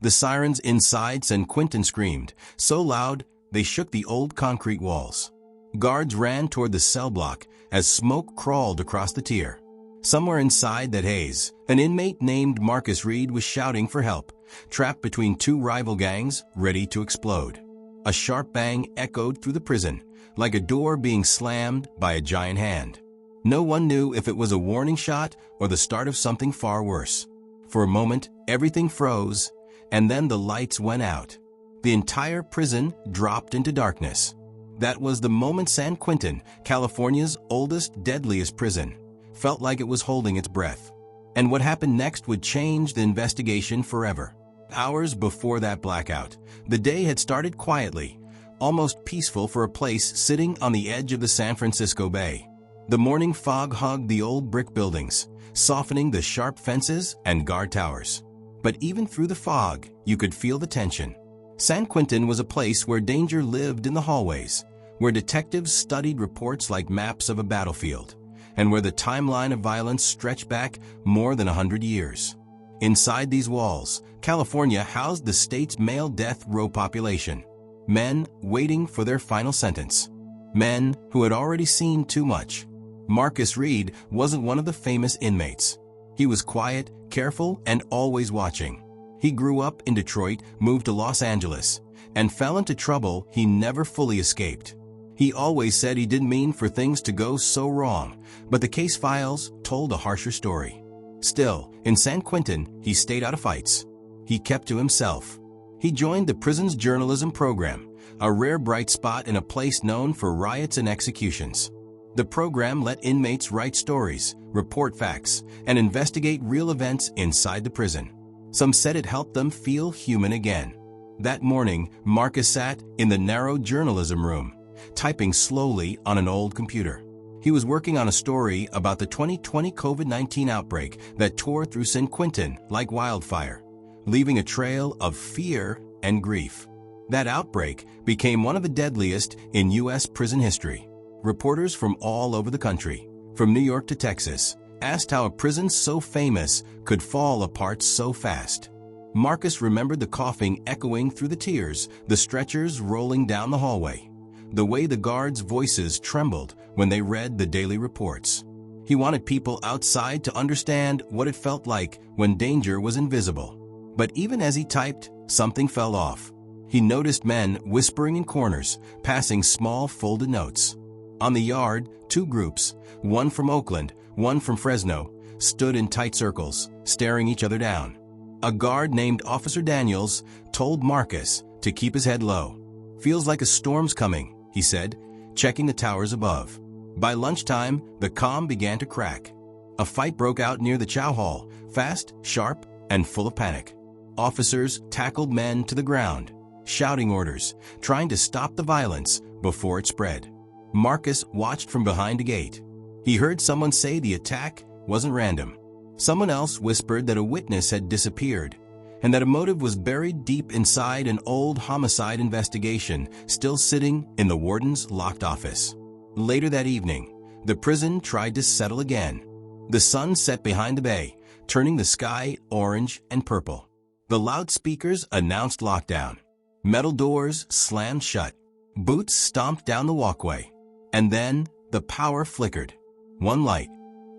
The sirens inside San Quentin screamed, so loud they shook the old concrete walls. Guards ran toward the cell block as smoke crawled across the tier. Somewhere inside that haze, an inmate named Marcus Reed was shouting for help, trapped between two rival gangs ready to explode. A sharp bang echoed through the prison, like a door being slammed by a giant hand. No one knew if it was a warning shot or the start of something far worse. For a moment, everything froze, and then the lights went out. The entire prison dropped into darkness. That was the moment San Quentin, California's oldest, deadliest prison, felt like it was holding its breath. And what happened next would change the investigation forever. Hours before that blackout, the day had started quietly, almost peaceful for a place sitting on the edge of the San Francisco Bay. The morning fog hugged the old brick buildings, softening the sharp fences and guard towers. But even through the fog, you could feel the tension. San Quentin was a place where danger lived in the hallways, where detectives studied reports like maps of a battlefield, and where the timeline of violence stretched back more than 100 years. Inside these walls, California housed the state's male death row population, men waiting for their final sentence, men who had already seen too much. Marcus Reed wasn't one of the famous inmates. He was quiet, careful, and always watching. He grew up in Detroit, moved to Los Angeles, and fell into trouble he never fully escaped. He always said he didn't mean for things to go so wrong, but the case files told a harsher story. Still, in San Quentin, he stayed out of fights. He kept to himself. He joined the prison's journalism program, a rare bright spot in a place known for riots and executions. The program let inmates write stories, report facts, and investigate real events inside the prison. Some said it helped them feel human again. That morning, Marcus sat in the narrow journalism room, typing slowly on an old computer. He was working on a story about the 2020 COVID-19 outbreak that tore through San Quentin like wildfire, leaving a trail of fear and grief. That outbreak became one of the deadliest in U.S. prison history. Reporters from all over the country, from New York to Texas, asked how a prison so famous could fall apart so fast. Marcus remembered the coughing echoing through the tiers, the stretchers rolling down the hallway, the way the guards' voices trembled when they read the daily reports. He wanted people outside to understand what it felt like when danger was invisible. But even as he typed, something fell off. He noticed men whispering in corners, passing small folded notes. On the yard, two groups, one from Oakland, one from Fresno, stood in tight circles, staring each other down. A guard named Officer Daniels told Marcus to keep his head low. "Feels like a storm's coming," he said, checking the towers above. By lunchtime, the calm began to crack. A fight broke out near the chow hall, fast, sharp, and full of panic. Officers tackled men to the ground, shouting orders, trying to stop the violence before it spread. Marcus watched from behind a gate. He heard someone say the attack wasn't random. Someone else whispered that a witness had disappeared, and that a motive was buried deep inside an old homicide investigation still sitting in the warden's locked office. Later that evening, the prison tried to settle again. The sun set behind the bay, turning the sky orange and purple. The loudspeakers announced lockdown. Metal doors slammed shut. Boots stomped down the walkway. And then the power flickered. One light,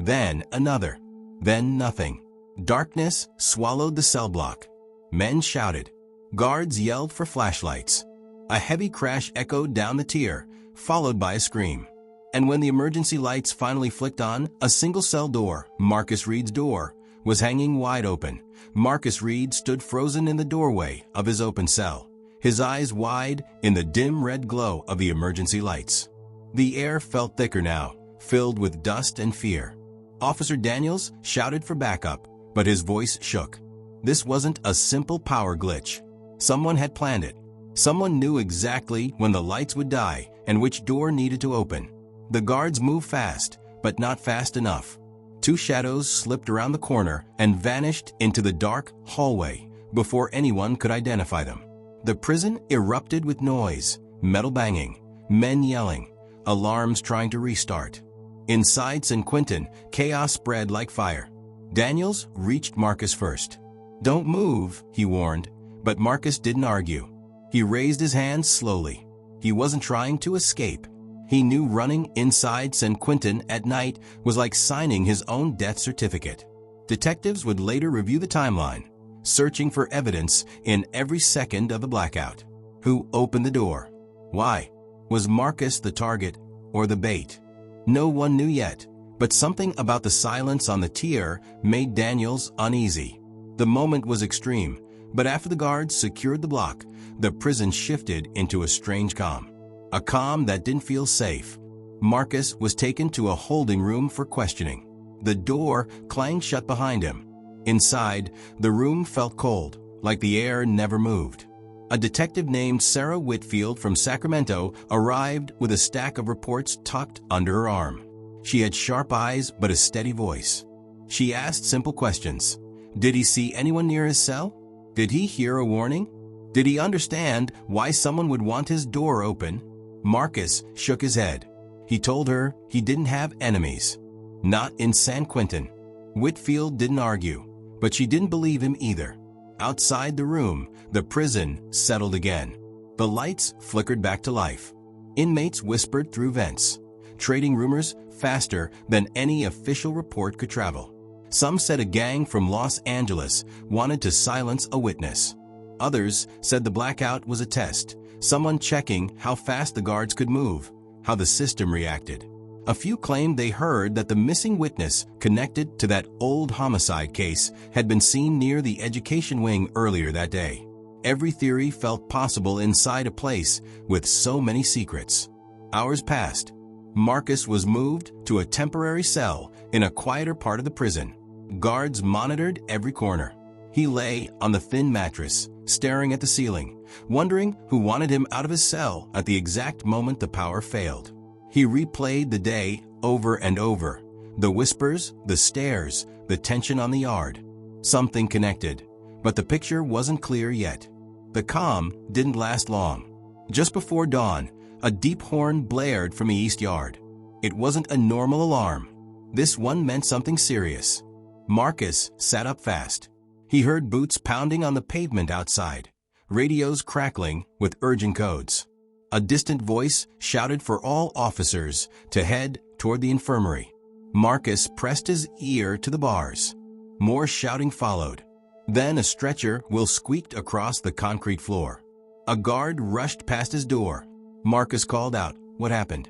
then another, then nothing. Darkness swallowed the cell block. Men shouted. Guards yelled for flashlights. A heavy crash echoed down the tier, followed by a scream. And when the emergency lights finally flicked on, a single cell door, Marcus Reed's door, was hanging wide open. Marcus Reed stood frozen in the doorway of his open cell, his eyes wide in the dim red glow of the emergency lights. The air felt thicker now, filled with dust and fear. Officer Daniels shouted for backup, but his voice shook. This wasn't a simple power glitch. Someone had planned it. Someone knew exactly when the lights would die and which door needed to open. The guards moved fast, but not fast enough. Two shadows slipped around the corner and vanished into the dark hallway before anyone could identify them. The prison erupted with noise, metal banging, men yelling, alarms trying to restart. Inside San Quentin, chaos spread like fire. Daniels reached Marcus first. "Don't move," he warned. But Marcus didn't argue. He raised his hands slowly. He wasn't trying to escape. He knew running inside San Quentin at night was like signing his own death certificate. Detectives would later review the timeline, searching for evidence in every second of the blackout. Who opened the door? Why? Was Marcus the target or the bait? No one knew yet, but something about the silence on the tier made Daniels uneasy. The moment was extreme, but after the guards secured the block, the prison shifted into a strange calm. A calm that didn't feel safe. Marcus was taken to a holding room for questioning. The door clanged shut behind him. Inside, the room felt cold, like the air never moved. A detective named Sarah Whitfield from Sacramento arrived with a stack of reports tucked under her arm. She had sharp eyes but a steady voice. She asked simple questions. Did he see anyone near his cell? Did he hear a warning? Did he understand why someone would want his door open? Marcus shook his head. He told her he didn't have enemies. Not in San Quentin. Whitfield didn't argue, but she didn't believe him either. Outside the room, the prison settled again. The lights flickered back to life. Inmates whispered through vents, trading rumors faster than any official report could travel. Some said a gang from Los Angeles wanted to silence a witness. Others said the blackout was a test, someone checking how fast the guards could move, how the system reacted. A few claimed they heard that the missing witness connected to that old homicide case had been seen near the education wing earlier that day. Every theory felt possible inside a place with so many secrets. Hours passed. Marcus was moved to a temporary cell in a quieter part of the prison. Guards monitored every corner. He lay on the thin mattress, staring at the ceiling, wondering who wanted him out of his cell at the exact moment the power failed. He replayed the day over and over. The whispers, the stares, the tension on the yard. Something connected, but the picture wasn't clear yet. The calm didn't last long. Just before dawn, a deep horn blared from the east yard. It wasn't a normal alarm. This one meant something serious. Marcus sat up fast. He heard boots pounding on the pavement outside, radios crackling with urgent codes. A distant voice shouted for all officers to head toward the infirmary. Marcus pressed his ear to the bars. More shouting followed. Then a stretcher wheel squeaked across the concrete floor. A guard rushed past his door. Marcus called out, "What happened?"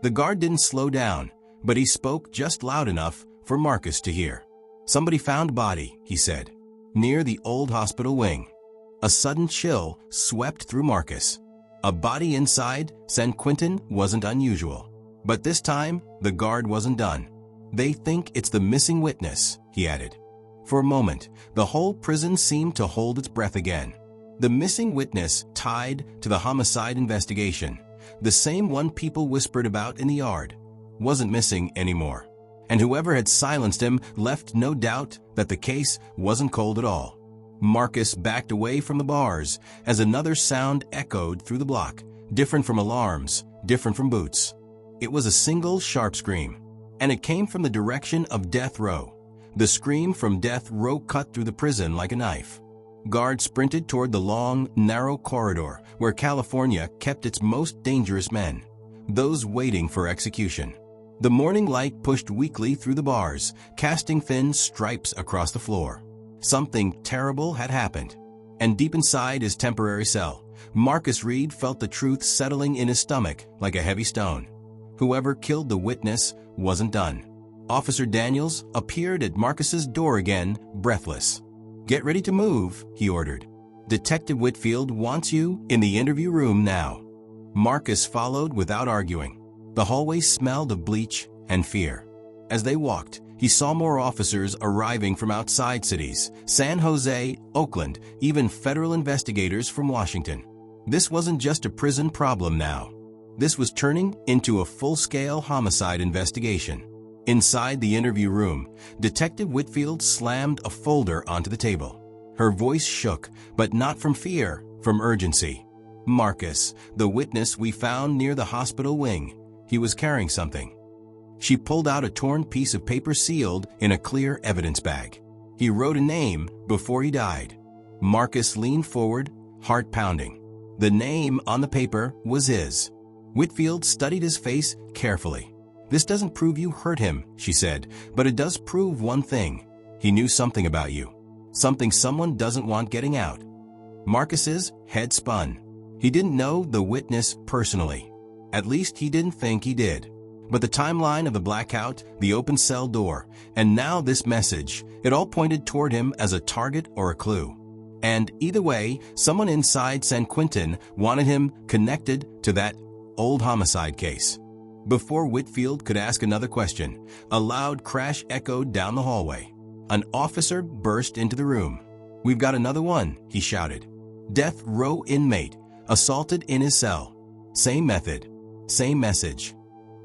The guard didn't slow down, but he spoke just loud enough for Marcus to hear. "Somebody found body," he said, near the old hospital wing. A sudden chill swept through Marcus. A body inside San Quentin wasn't unusual. But this time, the guard wasn't done. "They think it's the missing witness," he added. For a moment, the whole prison seemed to hold its breath again. The missing witness tied to the homicide investigation, the same one people whispered about in the yard, wasn't missing anymore. And whoever had silenced him left no doubt that the case wasn't cold at all. Marcus backed away from the bars as another sound echoed through the block, different from alarms, different from boots. It was a single sharp scream, and it came from the direction of death row. The scream from death row cut through the prison like a knife. Guards sprinted toward the long, narrow corridor where California kept its most dangerous men, those waiting for execution. The morning light pushed weakly through the bars, casting thin stripes across the floor. Something terrible had happened. And deep inside his temporary cell, Marcus Reed felt the truth settling in his stomach like a heavy stone. Whoever killed the witness wasn't done. Officer Daniels appeared at Marcus's door again, breathless. "Get ready to move," he ordered. "Detective Whitfield wants you in the interview room now." Marcus followed without arguing. The hallway smelled of bleach and fear. As they walked, he saw more officers arriving from outside cities, San Jose, Oakland, even federal investigators from Washington. This wasn't just a prison problem now. This was turning into a full-scale homicide investigation. Inside the interview room, Detective Whitfield slammed a folder onto the table. Her voice shook, but not from fear, from urgency. "Marcus, the witness we found near the hospital wing. He was carrying something." She pulled out a torn piece of paper sealed in a clear evidence bag. "He wrote a name before he died." Marcus leaned forward, heart pounding. The name on the paper was his. Whitfield studied his face carefully. "This doesn't prove you hurt him," she said, "but it does prove one thing. He knew something about you. Something someone doesn't want getting out." Marcus's head spun. He didn't know the witness personally. At least he didn't think he did. But the timeline of the blackout, the open cell door, and now this message, it all pointed toward him as a target or a clue. And either way, someone inside San Quentin wanted him connected to that old homicide case. Before Whitfield could ask another question, a loud crash echoed down the hallway. An officer burst into the room. "We've got another one," he shouted. "Death row inmate, assaulted in his cell. Same method, same message."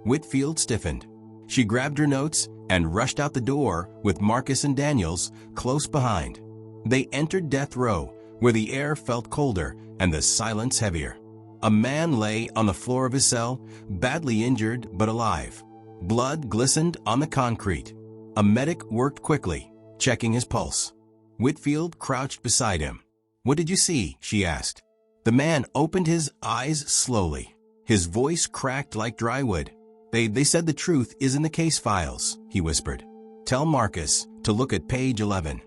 Whitfield stiffened. She grabbed her notes and rushed out the door with Marcus and Daniels close behind. They entered death row, where the air felt colder and the silence heavier. A man lay on the floor of his cell, badly injured but alive. Blood glistened on the concrete. A medic worked quickly, checking his pulse. Whitfield crouched beside him. "What did you see?" she asked. The man opened his eyes slowly. His voice cracked like dry wood. They said the truth is in the case files," he whispered. "Tell Marcus to look at page 11.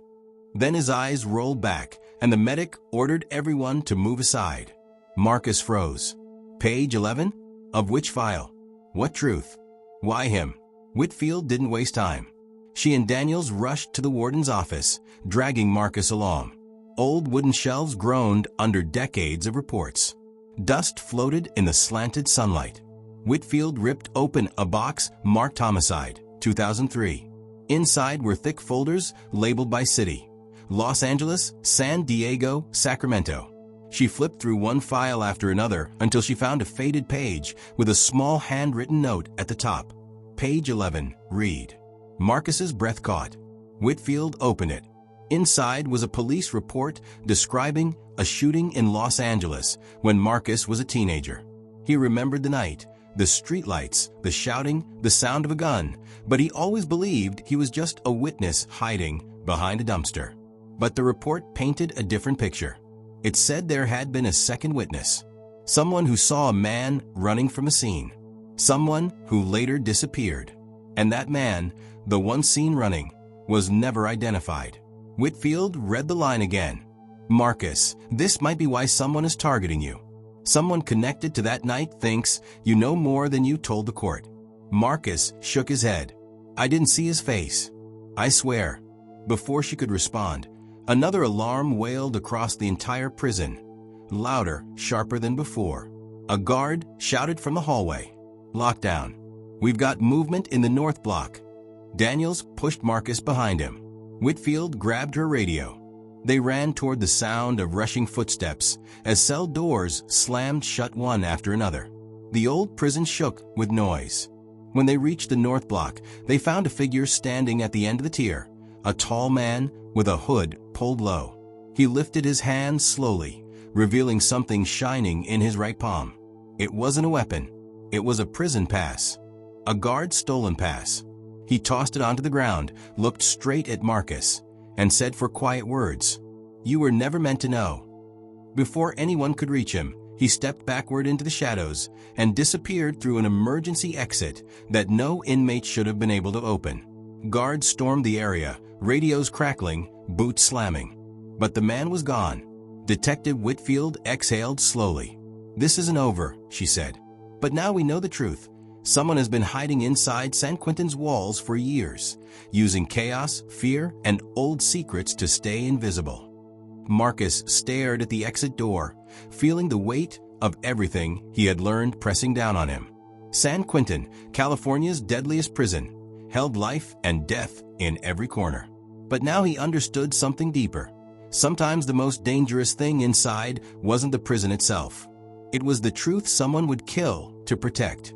Then his eyes rolled back, and the medic ordered everyone to move aside. Marcus froze. "Page 11? Of which file? What truth? Why him?" Whitfield didn't waste time. She and Daniels rushed to the warden's office, dragging Marcus along. Old wooden shelves groaned under decades of reports. Dust floated in the slanted sunlight. Whitfield ripped open a box marked Homicide, 2003. Inside were thick folders labeled by city: Los Angeles, San Diego, Sacramento. She flipped through one file after another until she found a faded page with a small handwritten note at the top. Page 11, read. Marcus's breath caught. Whitfield opened it. Inside was a police report describing a shooting in Los Angeles when Marcus was a teenager. He remembered the night, the streetlights, the shouting, the sound of a gun, but he always believed he was just a witness hiding behind a dumpster. But the report painted a different picture. It said there had been a second witness, someone who saw a man running from a scene, someone who later disappeared. And that man, the one seen running, was never identified. Whitfield read the line again. Marcus, this might be why someone is targeting you. Someone connected to that night thinks you know more than you told the court. Marcus shook his head. I didn't see his face. I swear. Before she could respond, another alarm wailed across the entire prison, louder, sharper than before. A guard shouted from the hallway. Lockdown. We've got movement in the north block. Daniels pushed Marcus behind him. Whitfield grabbed her radio. They ran toward the sound of rushing footsteps as cell doors slammed shut one after another. The old prison shook with noise. When they reached the north block, they found a figure standing at the end of the tier, a tall man with a hood pulled low. He lifted his hand slowly, revealing something shining in his right palm. It wasn't a weapon. It was a prison pass. A guard's stolen pass. He tossed it onto the ground, looked straight at Marcus, and said for quiet words, You were never meant to know. Before anyone could reach him, he stepped backward into the shadows and disappeared through an emergency exit that no inmate should have been able to open. Guards stormed the area, radios crackling, boots slamming. But the man was gone. Detective Whitfield exhaled slowly. This isn't over, she said. But now we know the truth. Someone has been hiding inside San Quentin's walls for years, using chaos, fear, and old secrets to stay invisible. Marcus stared at the exit door, feeling the weight of everything he had learned pressing down on him. San Quentin, California's deadliest prison, held life and death in every corner. But now he understood something deeper. Sometimes the most dangerous thing inside wasn't the prison itself. It was the truth someone would kill to protect.